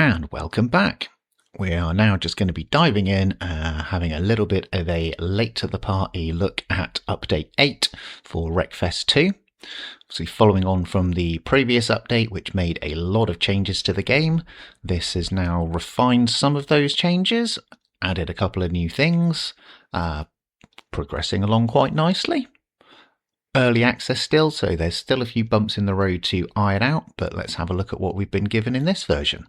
And welcome back. We are now just going to be diving in, having a little bit of a late to the party look at update 8 for Wreckfest 2. So following on from the previous update, which made a lot of changes to the game, this has now refined some of those changes, added a couple of new things, progressing along quite nicely. Early access still, so there's still a few bumps in the road to iron out, but let's have a look at what we've been given in this version.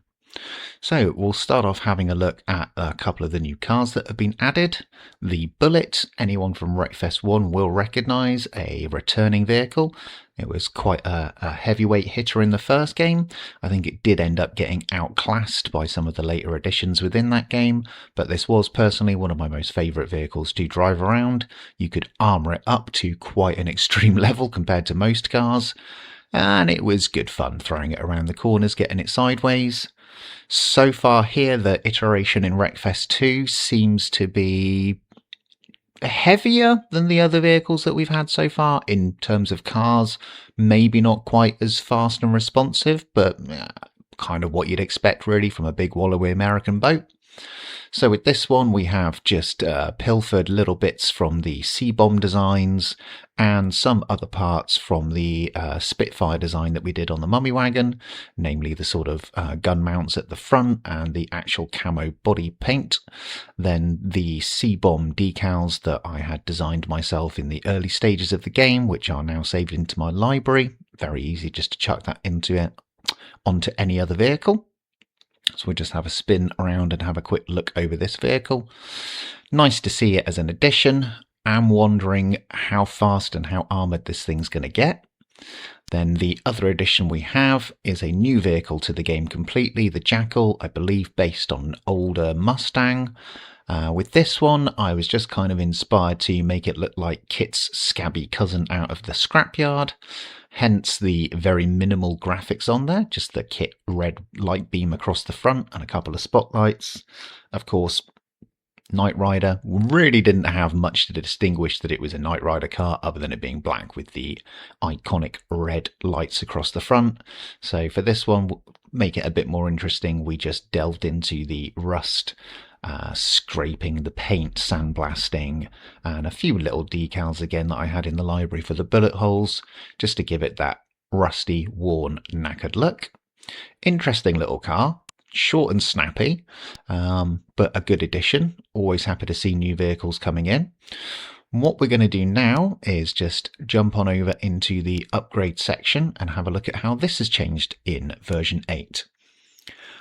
So we'll start off having a look at a couple of the new cars that have been added. The Bullet, anyone from Wreckfest 1 will recognise, a returning vehicle. It was quite a heavyweight hitter in the first game. I think it did end up getting outclassed by some of the later additions within that game, but this was personally one of my most favourite vehicles to drive around. You could armour it up to quite an extreme level compared to most cars, and it was good fun throwing it around the corners, getting it sideways. So far here, the iteration in Wreckfest 2 seems to be heavier than the other vehicles that we've had so far in terms of cars. Maybe not quite as fast and responsive, but kind of what you'd expect really from a big wallowy American boat. So with this one, we have just pilfered little bits from the C-bomb designs and some other parts from the Spitfire design that we did on the Mummy Wagon, namely the sort of gun mounts at the front and the actual camo body paint. Then the C-bomb decals that I had designed myself in the early stages of the game, which are now saved into my library. Very easy just to chuck that onto any other vehicle. So we'll just have a spin around and have a quick look over this vehicle. Nice to see it as an addition. I'm wondering how fast and how armoured this thing's going to get. Then the other addition we have is a new vehicle to the game completely, the Jackal, I believe based on an older Mustang. With this one, I was just kind of inspired to make it look like Kit's scabby cousin out of the scrapyard. Hence the very minimal graphics on there, just the Kit red light beam across the front and a couple of spotlights. Of course, Knight Rider really didn't have much to distinguish that it was a Knight Rider car other than it being black with the iconic red lights across the front. So for this one, we'll make it a bit more interesting. We just delved into the rust, scraping the paint, sandblasting, and a few little decals again that I had in the library for the bullet holes, just to give it that rusty, worn, knackered look. Interesting little car, short and snappy, but a good addition. Always happy to see new vehicles coming in. What we're going to do now is just jump on over into the upgrade section and have a look at how this has changed in version 8.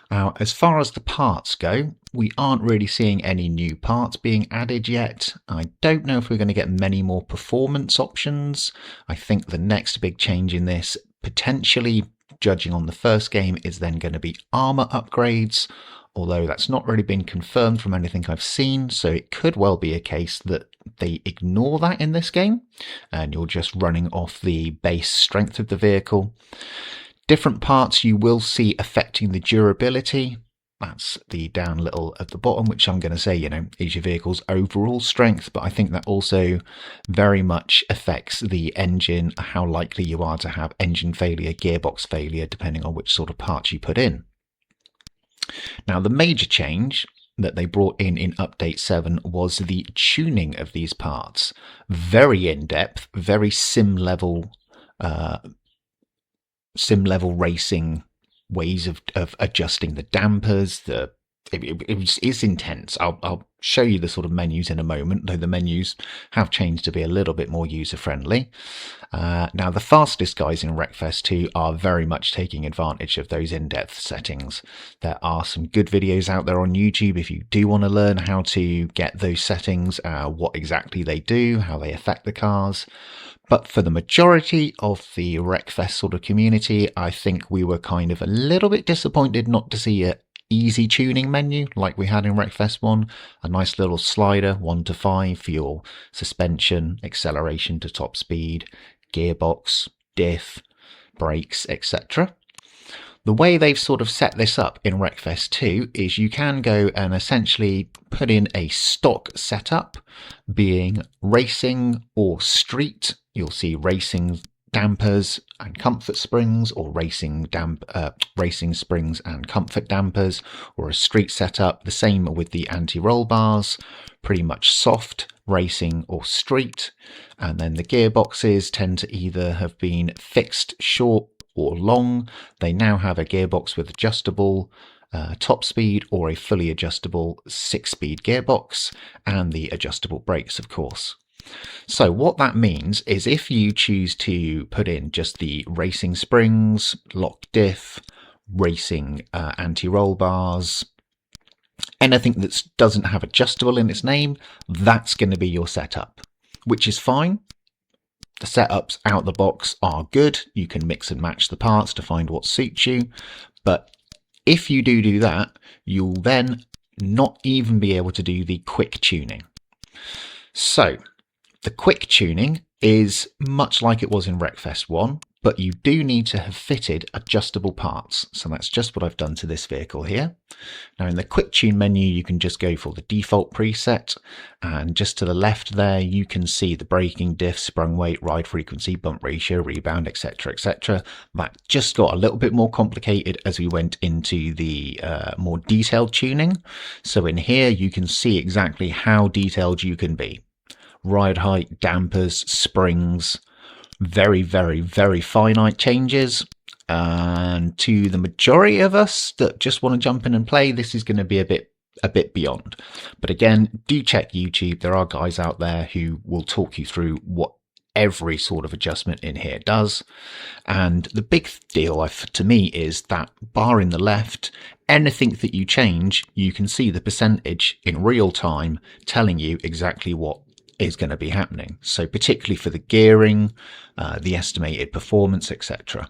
Now, as far as the parts go, we aren't really seeing any new parts being added yet. I don't know if we're going to get many more performance options. I think the next big change in this, potentially judging on the first game, is then going to be armor upgrades, although that's not really been confirmed from anything I've seen, so it could well be a case that they ignore that in this game and you're just running off the base strength of the vehicle. Different parts you will see affecting the durability. That's the down little at the bottom, which I'm going to say, is your vehicle's overall strength. But I think that also very much affects the engine, how likely you are to have engine failure, gearbox failure, depending on which sort of parts you put in. Now, the major change that they brought in update 7 was the tuning of these parts. Very in-depth, very sim level racing ways of adjusting the dampers. It's intense. I'll show you the sort of menus in a moment, though the menus have changed to be a little bit more user-friendly. Now, the fastest guys in Wreckfest 2 are very much taking advantage of those in-depth settings. There are some good videos out there on YouTube if you do want to learn how to get those settings, what exactly they do, how they affect the cars. But for the majority of the Wreckfest sort of community, I think we were kind of a little bit disappointed not to see a easy tuning menu like we had in Wreckfest 1. A nice little slider, 1 to 5 for your suspension, acceleration to top speed, gearbox, diff, brakes, etc. The way they've sort of set this up in Wreckfest 2 is you can go and essentially put in a stock setup, being racing or street. You'll see racing dampers and comfort springs, or racing springs and comfort dampers, or a street setup. The same with the anti-roll bars, pretty much soft, racing or street. And then the gearboxes tend to either have been fixed, short or long. They now have a gearbox with adjustable top speed or a fully adjustable 6-speed gearbox, and the adjustable brakes, of course. So what that means is if you choose to put in just the racing springs, lock diff, racing anti-roll bars, anything that doesn't have adjustable in its name, that's going to be your setup, which is fine. The setups out the box are good. You can mix and match the parts to find what suits you. But if you do that, you'll then not even be able to do the quick tuning. So the quick tuning is much like it was in Wreckfest 1, but you do need to have fitted adjustable parts. So that's just what I've done to this vehicle here. Now in the quick tune menu, you can just go for the default preset, and just to the left there, you can see the braking, diff, sprung weight, ride frequency, bump ratio, rebound, etc, etc. That just got a little bit more complicated as we went into the more detailed tuning. So in here, you can see exactly how detailed you can be. Ride height, dampers, springs, very, very, very finite changes. And to the majority of us that just want to jump in and play, this is going to be a bit beyond. But again, do check YouTube. There are guys out there who will talk you through what every sort of adjustment in here does. And the big deal to me is that bar in the left, anything that you change, you can see the percentage in real time telling you exactly what is going to be happening. So particularly for the gearing, the estimated performance, etc.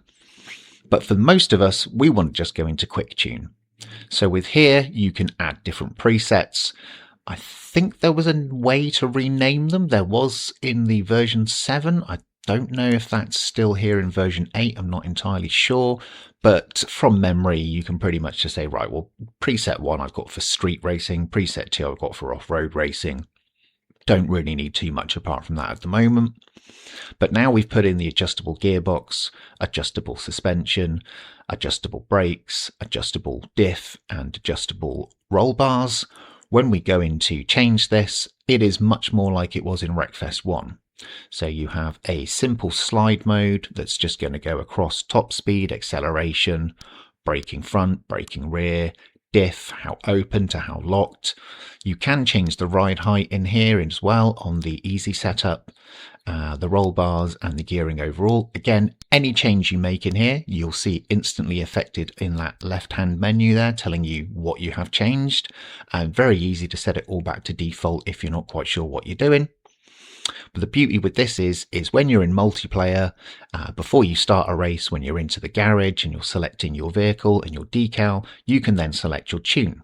But for most of us, we want to just go into quick tune. So with here, you can add different presets. I think there was a way to rename them. There was in the version 7. I don't know if that's still here in version 8. I'm not entirely sure. But from memory, you can pretty much just say, right, well, preset 1 I've got for street racing. Preset 2 I've got for off-road racing. Don't really need too much apart from that at the moment. But now we've put in the adjustable gearbox, adjustable suspension, adjustable brakes, adjustable diff, and adjustable roll bars. When we go in to change this, it is much more like it was in Wreckfest 1. So you have a simple slide mode that's just going to go across top speed, acceleration, braking front, braking rear, diff, how open to how locked. You can change the ride height in here as well on the easy setup, the roll bars and the gearing overall. Again, any change you make in here, you'll see instantly affected in that left-hand menu there, telling you what you have changed. Very easy to set it all back to default if you're not quite sure what you're doing. But the beauty with this is when you're in multiplayer, before you start a race, when you're into the garage and you're selecting your vehicle and your decal, you can then select your tune.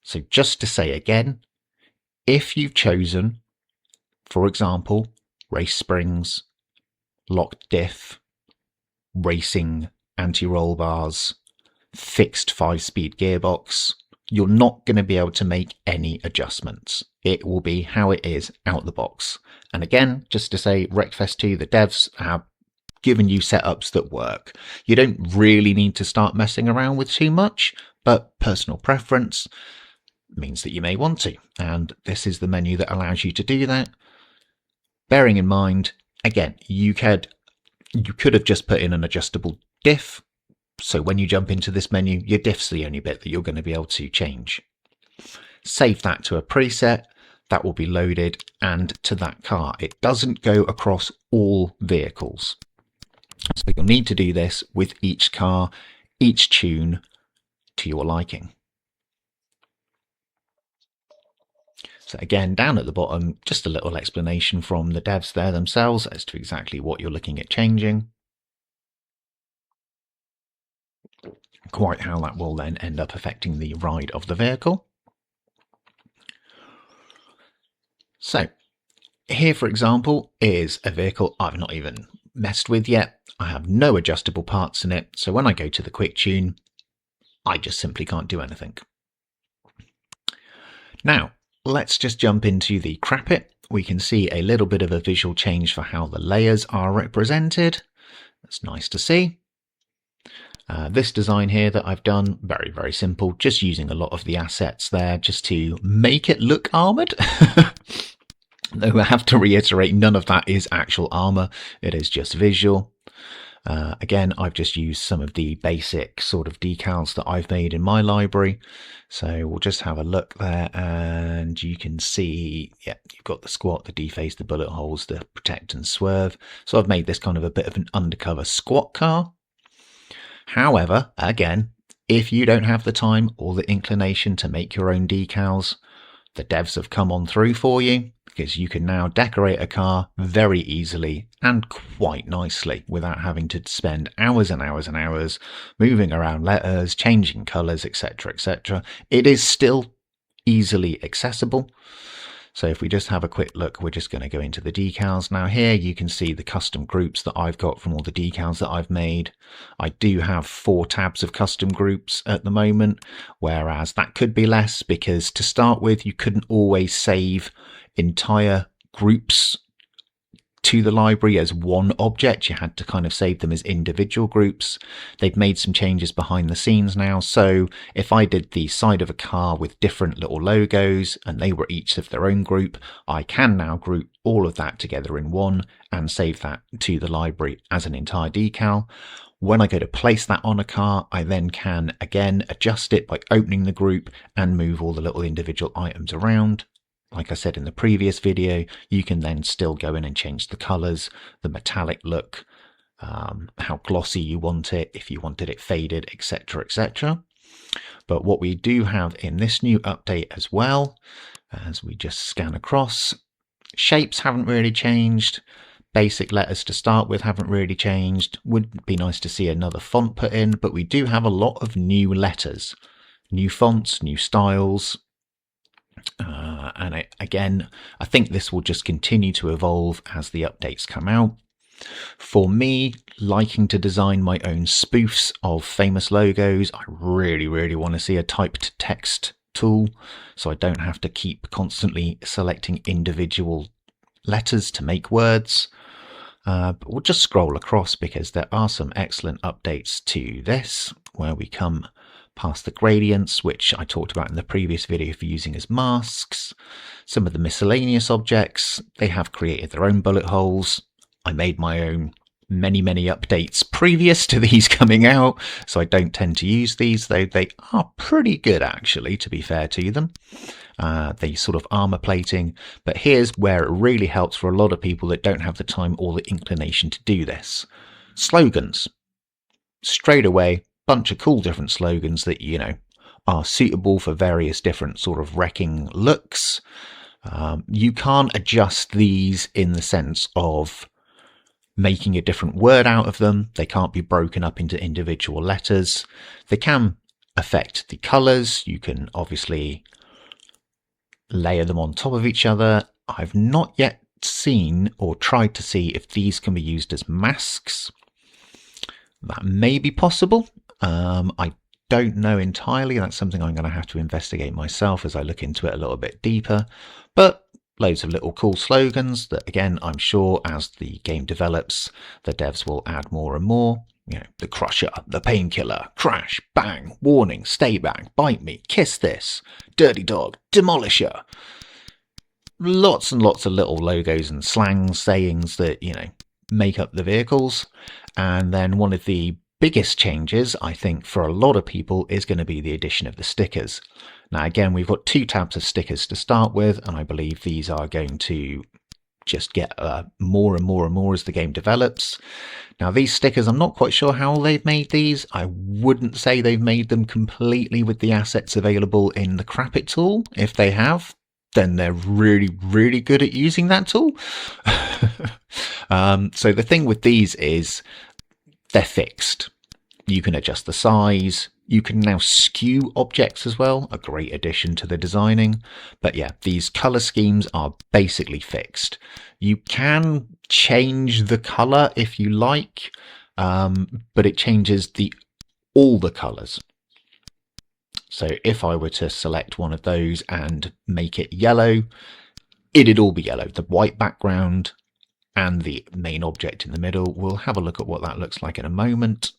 So just to say again, if you've chosen, for example, race springs, locked diff, racing anti-roll bars, fixed 5-speed gearbox, you're not going to be able to make any adjustments. It will be how it is out the box. And again, just to say, Wreckfest 2, the devs have given you setups that work. You don't really need to start messing around with too much, but personal preference means that you may want to. And this is the menu that allows you to do that. Bearing in mind, again, you could have just put in an adjustable diff. So when you jump into this menu, your diff's the only bit that you're going to be able to change. Save that to a preset. That will be loaded and to that car. It doesn't go across all vehicles. So you'll need to do this with each car, each tune to your liking. So again, down at the bottom, just a little explanation from the devs there themselves as to exactly what you're looking at changing. Quite how that will then end up affecting the ride of the vehicle. So here, for example, is a vehicle I've not even messed with yet. I have no adjustable parts in it. So when I go to the quick tune, I just simply can't do anything. Now, let's just jump into the crap it we can see a little bit of a visual change for how the layers are represented. That's nice to see. This design here that I've done, very, very simple, just using a lot of the assets there just to make it look armoured. Though I have to reiterate, none of that is actual armour, it is just visual. Again, I've just used some of the basic sort of decals that I've made in my library. So we'll just have a look there and you can see, yeah, you've got the squat, the deface, the bullet holes, the protect and swerve. So I've made this kind of a bit of an undercover squat car. However, again, if you don't have the time or the inclination to make your own decals, the devs have come on through for you, because you can now decorate a car very easily and quite nicely without having to spend hours and hours and hours moving around letters, changing colours, etc., etc. It is still easily accessible. So if we just have a quick look, we're just going to go into the decals. Now here you can see the custom groups that I've got from all the decals that I've made. I do have 4 tabs of custom groups at the moment, whereas that could be less because to start with, you couldn't always save entire groups to the library as one object. You had to kind of save them as individual groups. They've made some changes behind the scenes now, so if I did the side of a car with different little logos and they were each of their own group, I can now group all of that together in one and save that to the library as an entire decal. When I go to place that on a car, I then can again adjust it by opening the group and move all the little individual items around. Like I said in the previous video, you can then still go in and change the colours, the metallic look, how glossy you want it, if you wanted it faded, etc., etc. But what we do have in this new update as well, as we just scan across, shapes haven't really changed. Basic letters to start with haven't really changed. Would be nice to see another font put in, but we do have a lot of new letters, new fonts, new styles. Again, I think this will just continue to evolve as the updates come out. For me, liking to design my own spoofs of famous logos, I really want to see a typed text tool, so I don't have to keep constantly selecting individual letters to make words. But we'll just scroll across because there are some excellent updates to this, where we come past the gradients, which I talked about in the previous video for using as masks. Some of the miscellaneous objects, they have created their own bullet holes. I made my own many updates previous to these coming out, so I don't tend to use these, though they are pretty good actually, to be fair to them. The sort of armor plating, but here's where it really helps for a lot of people that don't have the time or the inclination to do this. Slogans. Straight away, bunch of cool different slogans that, you know, are suitable for various different sort of wrecking looks. You can't adjust these in the sense of making a different word out of them. They can't be broken up into individual letters. They can affect the colors. You can obviously layer them on top of each other. I've not yet seen or tried to see if these can be used as masks. That may be possible. I don't know entirely. That's something I'm going to have to investigate myself as I look into it a little bit deeper. But loads of little cool slogans that, again, I'm sure as the game develops, the devs will add more and more. You know, the Crusher, the Painkiller, Crash, Bang, Warning, Stay Back, Bite Me, Kiss This, Dirty Dog, Demolisher. Lots and lots of little logos and slangs, sayings that, you know, make up the vehicles. And then one of the biggest changes, I think, for a lot of people is going to be the addition of the stickers. Now, again, we've got 2 tabs of stickers to start with, and I believe these are going to just get more and more as the game develops. Now, these stickers, I'm not quite sure how they've made these. I wouldn't say they've made them completely with the assets available in the Crap It tool. If they have, then they're really good at using that tool. So the thing with these is they're fixed. You can adjust the size. You can now skew objects as well, a great addition to the designing. But yeah, these color schemes are basically fixed. You can change the color if you like, but it changes all the colors. So if I were to select one of those and make it yellow, it'd all be yellow. The white background and the main object in the middle. We'll have a look at what that looks like in a moment.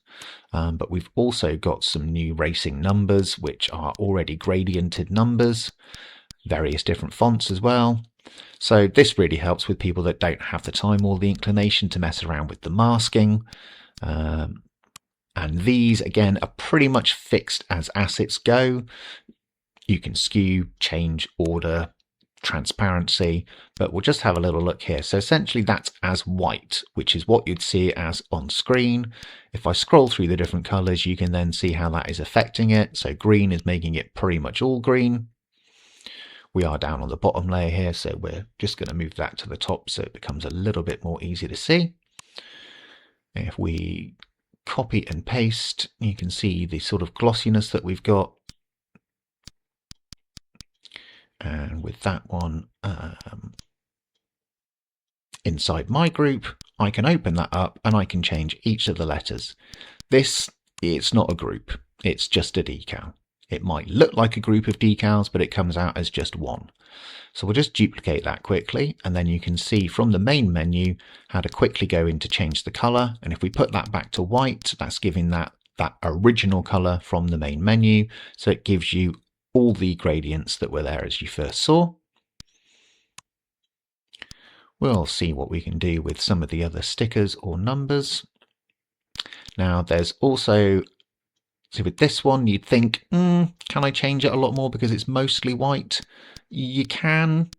But we've also got some new racing numbers, which are already gradiented numbers, various different fonts as well. So this really helps with people that don't have the time or the inclination to mess around with the masking. And these, again, are pretty much fixed as assets go. You can skew, change, order, transparency, but we'll just have a little look here. So essentially that's as white, which is what you'd see it as on screen. If I scroll through the different colors, you can then see how that is affecting it. So green is making it pretty much all green. We are down on the bottom layer here, so we're just going to move that to the top so it becomes a little bit more easy to see. If we copy and paste, you can see the sort of glossiness that we've got. And with that one, inside my group, I can open that up and I can change each of the letters. This, it's not a group, it's just a decal. It might look like a group of decals, but it comes out as just one. So we'll just duplicate that quickly, and then you can see from the main menu how to quickly go in to change the color. And if we put that back to white, that's giving that original color from the main menu. So it gives you all the gradients that were there as you first saw. We'll see what we can do with some of the other stickers or numbers. Now there's also, so with this one, you'd think, can I change it a lot more because it's mostly white? You can,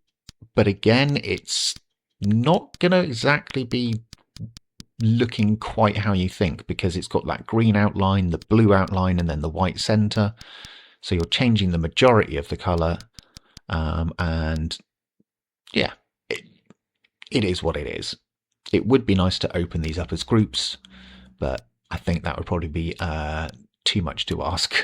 but again, it's not going to exactly be looking quite how you think, because it's got that green outline, the blue outline, and then the white center. So you're changing the majority of the color, and yeah, it is what it is. It would be nice to open these up as groups, but I think that would probably be too much to ask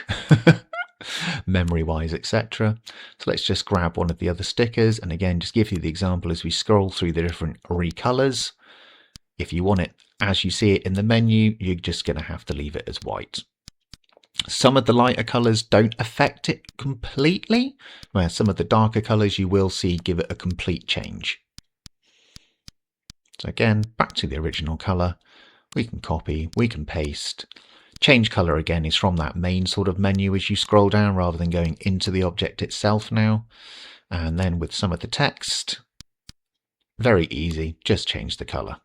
memory wise, etc. So let's just grab one of the other stickers, and again just give you the example as we scroll through the different recolors. If you want it as you see it in the menu, you're just going to have to leave it as white. Some of the lighter colors don't affect it completely, where some of the darker colors you will see give it a complete change. So again, back to the original color, we can copy, we can paste. Change color again is from that main sort of menu as you scroll down, rather than going into the object itself now. And then with some of the text, very easy, just change the color.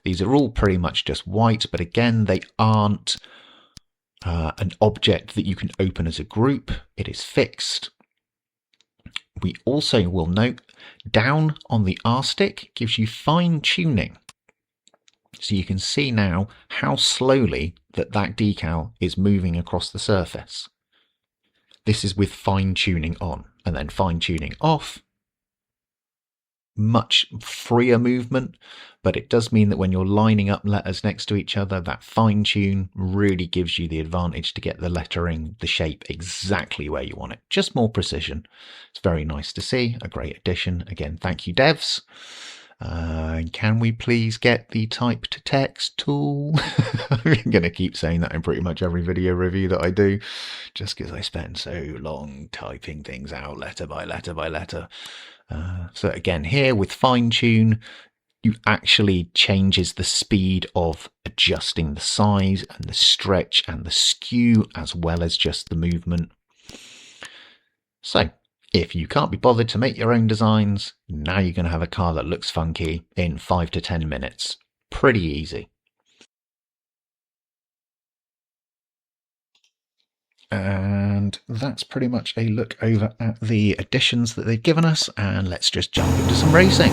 These are all pretty much just white, but again, they aren't an object that you can open as a group. It is fixed. We also will note down on the R stick gives you fine tuning. So you can see now how slowly that decal is moving across the surface. This is with fine tuning on, and then fine tuning off. Much freer movement, but it does mean that when you're lining up letters next to each other, that fine tune really gives you the advantage to get the lettering, the shape exactly where you want it. Just more precision. It's very nice to see. A great addition. Again, thank you, devs. Can we please get the type to text tool? I'm going to keep saying that in pretty much every video review that I do, just because I spend so long typing things out letter by letter by letter. So again, here with fine tune, you actually changes the speed of adjusting the size and the stretch and the skew, as well as just the movement. So if you can't be bothered to make your own designs, now you're going to have a car that looks funky in 5 to 10 minutes. Pretty easy. And that's pretty much a look over at the additions that they've given us, and let's just jump into some racing.